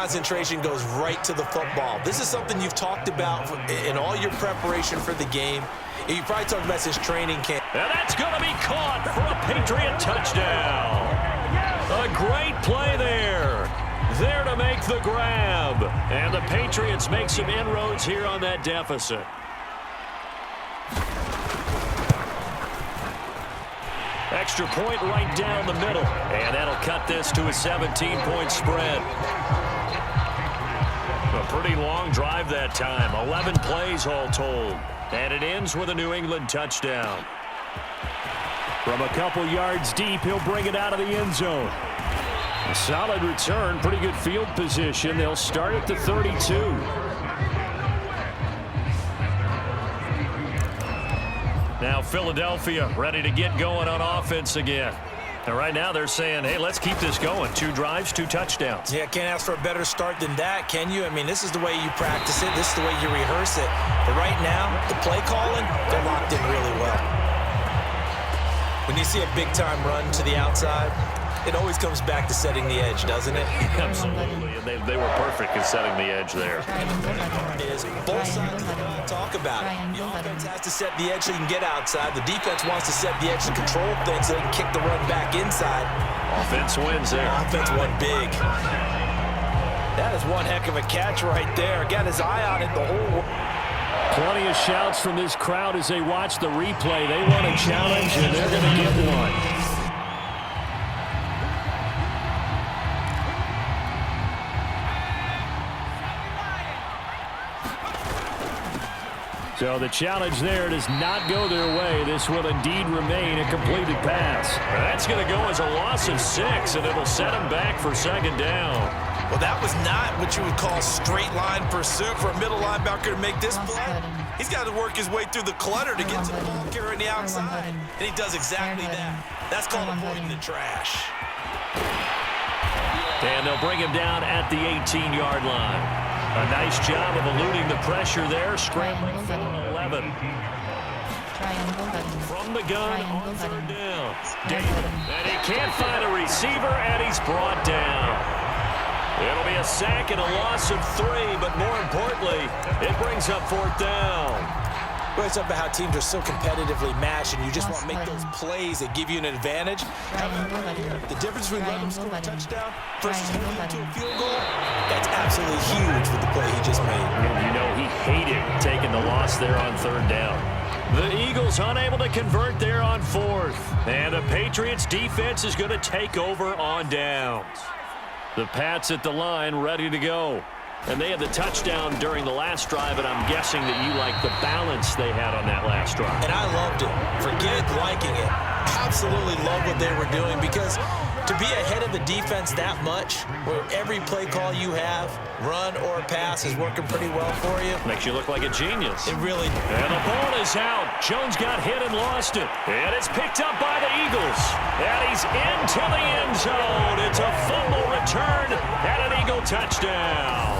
concentration goes right to the football. This is something you've talked about in all your preparation for the game. You probably talked about since training camp. And that's going to be caught for a Patriot touchdown. A great play there. There to make the grab. And the Patriots make some inroads here on that deficit. Extra point right down the middle. And that'll cut this to a 17-point spread. A pretty long drive that time. 11 plays all told. And it ends with a New England touchdown. From a couple yards deep, he'll bring it out of the end zone. A solid return, pretty good field position. They'll start at the 32. Now Philadelphia ready to get going on offense again. And right now they're saying, hey, let's keep this going. 2 drives, 2 touchdowns. Yeah, can't ask for a better start than that, can you? I mean, this is the way you practice it. This is the way you rehearse it. But right now, the play calling, they're locked in really well. When you see a big-time run to the outside, it always comes back to setting the edge, doesn't it? Absolutely, and they were perfect in setting the edge there. Is both sides talk about it. The offense has to set the edge so you can get outside. The defense wants to set the edge to control things so they can kick the run back inside. Offense wins there. Offense won big. That is one heck of a catch right there. Got his eye on it the whole. Plenty of shouts from this crowd as they watch the replay. They want a challenge, and they're going to get one. So the challenge there does not go their way. This will indeed remain a completed pass. That's going to go as a loss of 6, and it'll set him back for second down. Well, that was not what you would call straight line pursuit for a middle linebacker to make this play. He's got to work his way through the clutter to get to the ball carrier on the outside. And he does exactly that. That's called avoiding the trash. And they'll bring him down at the 18-yard line. A nice job of eluding the pressure there, scrambling for 11. From the gun on third down. And he can't find a receiver, and he's brought down. It'll be a sack and a loss of 3, but more importantly, it brings up 4th down. Well, it's about how teams are so competitively matched, and you just want to make those plays that give you an advantage. The difference between letting them score a touchdown versus holding them to a field goal, that's absolutely huge with the play he just made. And you know he hated taking the loss there on 3rd down. The Eagles unable to convert there on 4th. And the Patriots defense is going to take over on downs. The Pats at the line ready to go. And they had the touchdown during the last drive, and I'm guessing that you like the balance they had on that last drive. And I loved it. Forget liking it. Absolutely love what they were doing, because to be ahead of the defense that much, where every play call you have, run or pass, is working pretty well for you. Makes you look like a genius. It really does. And the ball is out. Jones got hit and lost it. And it's picked up by the Eagles. And he's into the end zone. It's a fumble return and an Eagle touchdown.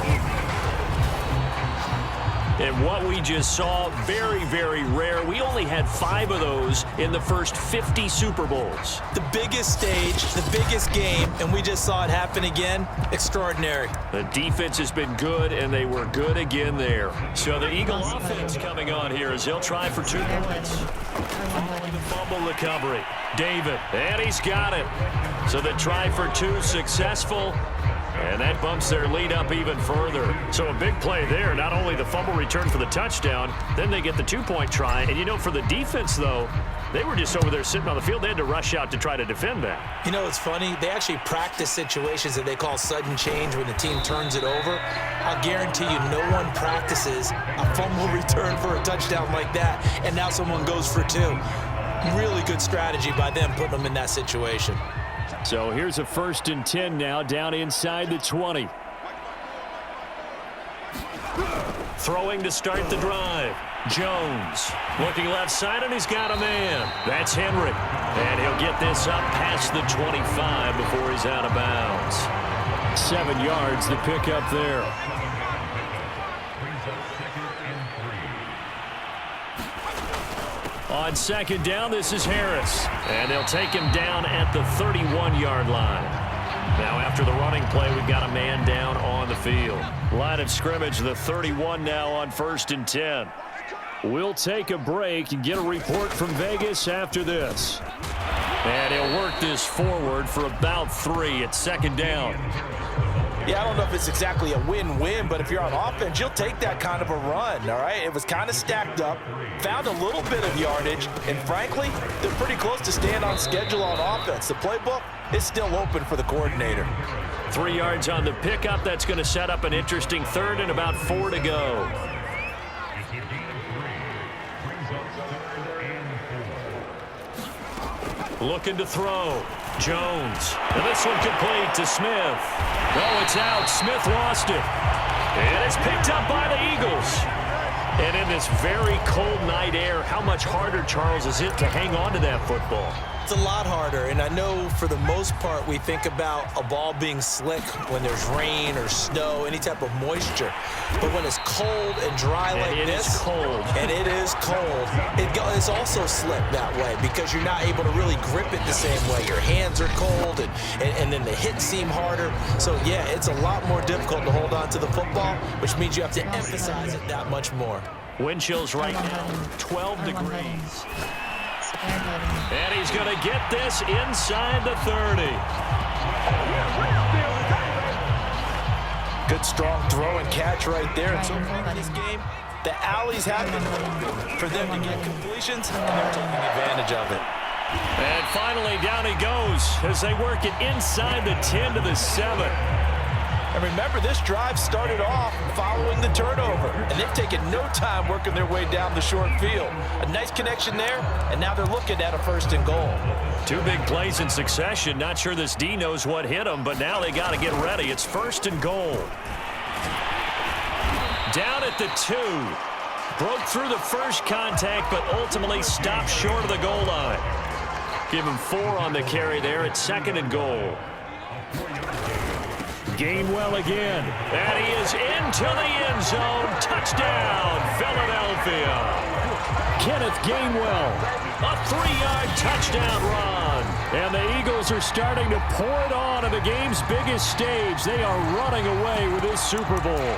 And what we just saw, very, very rare. We only had 5 of those in the first 50 Super Bowls. The biggest stage, the biggest game, and we just saw it happen again. Extraordinary. The defense has been good, and they were good again there. So the Eagle offense coming on here as they'll try for 2 points. Following the fumble recovery. David, and he's got it. So the try for 2 successful. And that bumps their lead up even further. So a big play there. Not only the fumble return for the touchdown, then they get the 2-point try. And, you know, for the defense, though, they were just over there sitting on the field. They had to rush out to try to defend that. You know, it's funny. They actually practice situations that they call sudden change when the team turns it over. I'll guarantee you no one practices a fumble return for a touchdown like that, and now someone goes for 2. Really good strategy by them putting them in that situation. So here's a 1st and 10 now, down inside the 20. Throwing to start the drive. Jones looking left side, and he's got a man. That's Henry. And he'll get this up past the 25 before he's out of bounds. 7 yards, the pickup there. On 2nd down, this is Harris. And they'll take him down at the 31-yard line. Now, after the running play, we've got a man down on the field. Line of scrimmage, the 31 now on 1st and 10. We'll take a break and get a report from Vegas after this. And he'll work this forward for about 3 at 2nd down. Yeah, I don't know if it's exactly a win-win, but if you're on offense, you'll take that kind of a run, all right? It was kind of stacked up, found a little bit of yardage, and frankly, they're pretty close to staying on schedule on offense. The playbook is still open for the coordinator. 3 yards on the pickup. That's going to set up an interesting 3rd and about 4 to go. Looking to throw. Jones. And this one complete to Smith. Oh, it's out. Smith lost it. And it's picked up by the Eagles. And in this very cold night air, how much harder, Charles, is it to hang on to that football? It's a lot harder, and I know for the most part we think about a ball being slick when there's rain or snow, any type of moisture. But when it's cold and dry like this, and it is cold, it's also slick that way because you're not able to really grip it the same way. Your hands are cold, and then the hits seem harder. So, yeah, it's a lot more difficult to hold on to the football, which means you have to emphasize it that much more. Wind chills right now, 12 degrees. And he's going to get this inside the 30. Good, strong throw and catch right there. And so far in this game, the alleys have been open for them to get completions, and they're taking advantage of it. And finally, down he goes as they work it inside the 10 to the 7. And remember, this drive started off following the turnover, and they've taken no time working their way down the short field. A nice connection there, and now they're looking at a 1st and goal. 2 big plays in succession. Not sure this D knows what hit him, but now they got to get ready. It's 1st and goal. Down at the 2. Broke through the first contact, but ultimately stopped short of the goal line. Give him 4 on the carry there at 2nd and goal. Gainwell again, and he is into the end zone. Touchdown, Philadelphia. Kenneth Gainwell, a 3-yard touchdown run. And the Eagles are starting to pour it on the game's biggest stage. They are running away with this Super Bowl.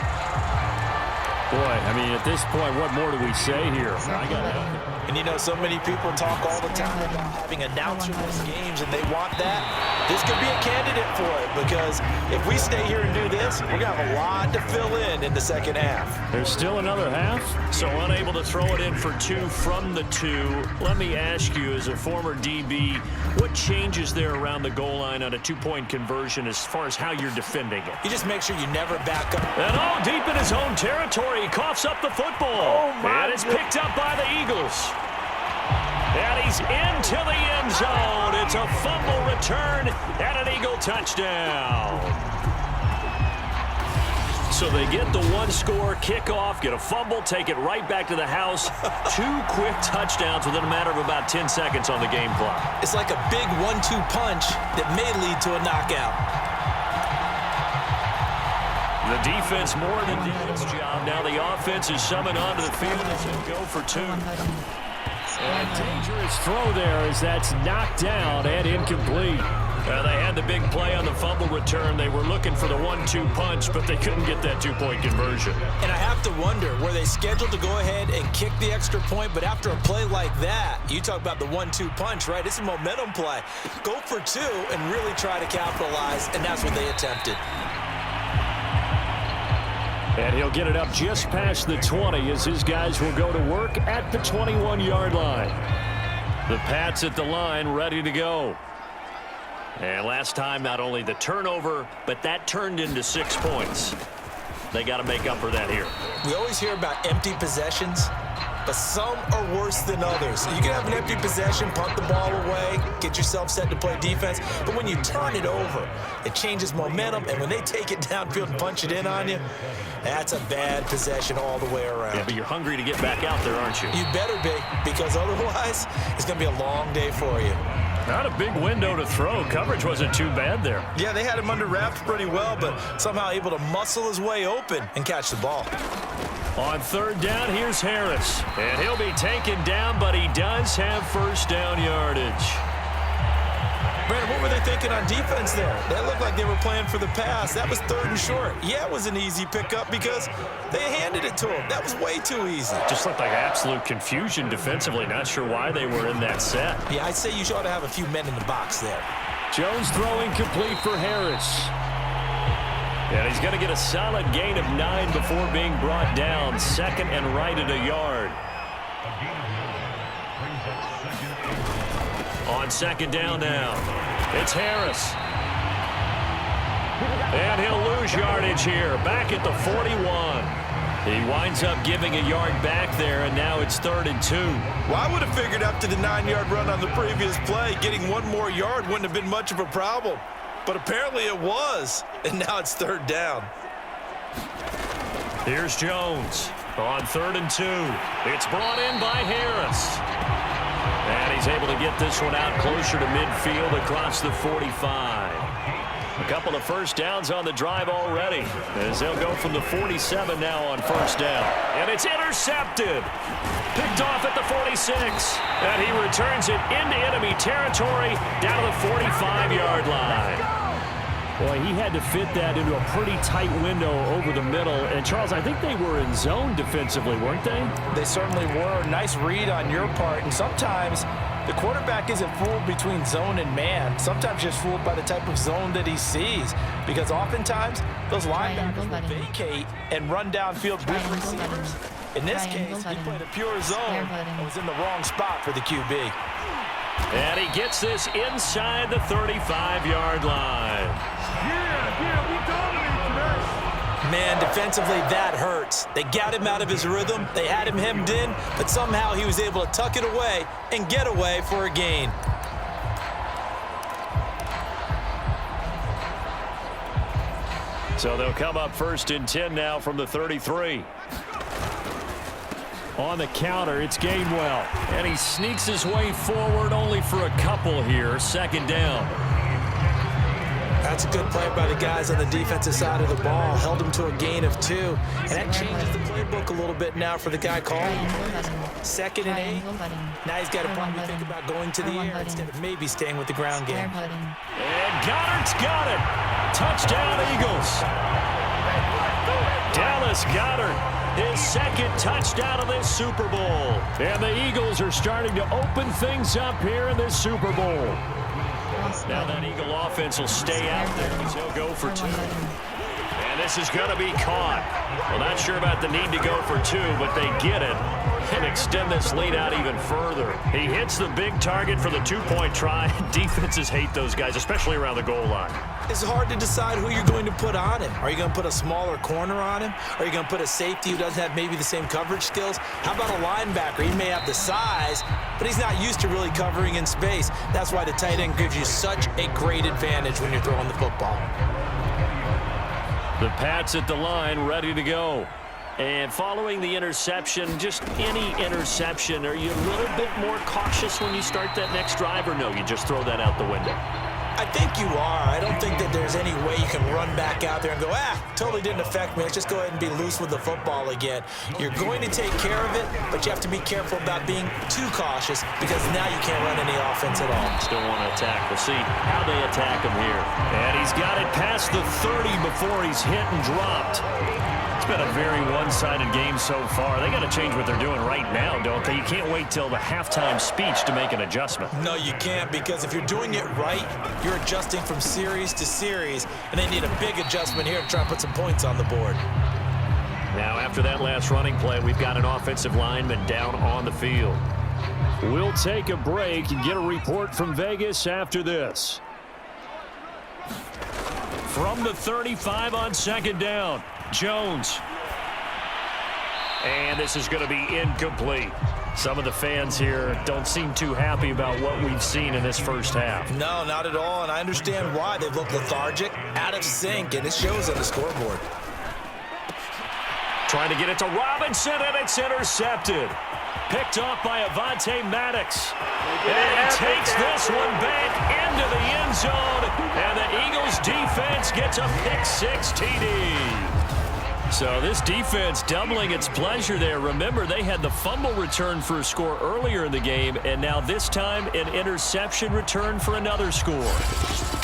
Boy, I mean, at this point, what more do we say here? And, you know, so many people talk all the time about having announcerless games, and they want that. This could be a candidate for it because if we stay here and do this, we're going to have a lot to fill in the second half. There's still another half, so unable to throw it in for 2 from the 2. Let me ask you, as a former DB, what changes there around the goal line on a 2-point conversion as far as how you're defending it? You just make sure you never back up. And all deep in his own territory, he coughs up the football. And it's picked up by the Eagles. And he's into the end zone. It's a fumble return and an Eagle touchdown. So they get the 1-score kickoff, get a fumble, take it right back to the house. 2 quick touchdowns within a matter of about 10 seconds on the game clock. It's like a big 1-2 punch that may lead to a knockout. The defense more than did its job. Now the offense is summoned onto the field as they go for 2. And a dangerous throw there as that's knocked down and incomplete. They had the big play on the fumble return. They were looking for the 1-2 punch, but they couldn't get that 2-point conversion. And I have to wonder, were they scheduled to go ahead and kick the extra point? But after a play like that, you talk about the 1-2 punch, right? It's a momentum play. Go for 2 and really try to capitalize, and that's what they attempted. And he'll get it up just past the 20 as his guys will go to work at the 21-yard line. The Pats at the line ready to go. And last time, not only the turnover, but that turned into 6 points. They got to make up for that here. We always hear about empty possessions, but some are worse than others. You can have an empty possession, punt the ball away, get yourself set to play defense, but when you turn it over, it changes momentum, and when they take it downfield and punch it in on you, that's a bad possession all the way around. Yeah, but you're hungry to get back out there, aren't you? You better be, because otherwise, it's going to be a long day for you. Not a big window to throw. Coverage wasn't too bad there. Yeah, they had him under wraps pretty well, but somehow able to muscle his way open and catch the ball. On 3rd down, here's Harris. And he'll be taken down, but he does have 1st down yardage. Brandon, what were they thinking on defense there? That looked like they were playing for the pass. That was 3rd and short. Yeah, it was an easy pickup because they handed it to him. That was way too easy. Just looked like absolute confusion defensively. Not sure why they were in that set. Yeah, I'd say you ought to have a few men in the box there. Jones throwing complete for Harris. And he's going to get a solid gain of 9 before being brought down. 2nd and right at a yard. On 2nd down now, it's Harris. And he'll lose yardage here, back at the 41. He winds up giving a yard back there, and now it's 3rd and 2. Well, I would have figured after the 9-yard run on the previous play, getting 1 more yard wouldn't have been much of a problem. But apparently it was, and now it's 3rd down. Here's Jones on 3rd and 2. It's brought in by Harris. And he's able to get this one out closer to midfield across the 45. A couple of first downs on the drive already, as they'll go from the 47 now on 1st down. And it's intercepted. Picked off at the 46. And he returns it into enemy territory down to the 45-yard line. Boy, he had to fit that into a pretty tight window over the middle. And, Charles, I think they were in zone defensively, weren't they? They certainly were. Nice read on your part. And sometimes the quarterback isn't fooled between zone and man. Sometimes just fooled by the type of zone that he sees. Because oftentimes, those linebackers will vacate and run downfield with receivers. In this case, he played a pure zone and was in the wrong spot for the QB. And he gets this inside the 35-yard line. Man, defensively, that hurts. They got him out of his rhythm. They had him hemmed in, but somehow he was able to tuck it away and get away for a gain. So they'll come up 1st and 10 now from the 33. On the counter, it's Gainwell. And he sneaks his way forward only for a couple here. 2nd down. That's a good play by the guys on the defensive side of the ball. Held him to a gain of 2. And that changes the playbook a little bit now for the guy calling. 2nd and 8. Now he's got to probably think about going to the air instead of maybe staying with the ground game. And Goddard's got it. Touchdown, Eagles. Dallas Goedert. His 2nd touchdown of this Super Bowl. And the Eagles are starting to open things up here in this Super Bowl. Now that Eagle offense will stay out there as he'll go for 2. And this is going to be caught. Well, not sure about the need to go for 2, but they get it and extend this lead out even further. He hits the big target for the 2-point try. Defenses hate those guys, especially around the goal line. It's hard to decide who you're going to put on him. Are you going to put a smaller corner on him? Are you going to put a safety who doesn't have maybe the same coverage skills? How about a linebacker? He may have the size, but he's not used to really covering in space. That's why the tight end gives you such a great advantage when you're throwing the football. The Pats at the line, ready to go. And following the interception, just any interception, are you a little bit more cautious when you start that next drive, or no, you just throw that out the window? I think you are. I don't think that there's any way you can run back out there and go, totally didn't affect me. Let's just go ahead and be loose with the football again. You're going to take care of it, but you have to be careful about being too cautious because now you can't run any offense at all. Still want to attack. We'll see how they attack him here. And he's got it past the 30 before he's hit and dropped. It's been a very one-sided game so far. They got to change what they're doing right now, don't they? You can't wait till the halftime speech to make an adjustment. No, you can't, because if you're doing it right, you're adjusting from series to series, and they need a big adjustment here to try and put some points on the board. Now, after that last running play, we've got an offensive lineman down on the field. We'll take a break and get a report from Vegas after this. From the 35 on 2nd down. Jones. And this is going to be incomplete. Some of the fans here don't seem too happy about what we've seen in this first half. No, not at all, and I understand why. They look lethargic, out of sync, and it shows on the scoreboard. Trying to get it to Robinson, and it's intercepted. Picked off by Avonte Maddox. And he takes this one back into the end zone, and the Eagles defense gets a pick-6 TD. So this defense doubling its pleasure there. Remember, they had the fumble return for a score earlier in the game, and now this time an interception return for another score.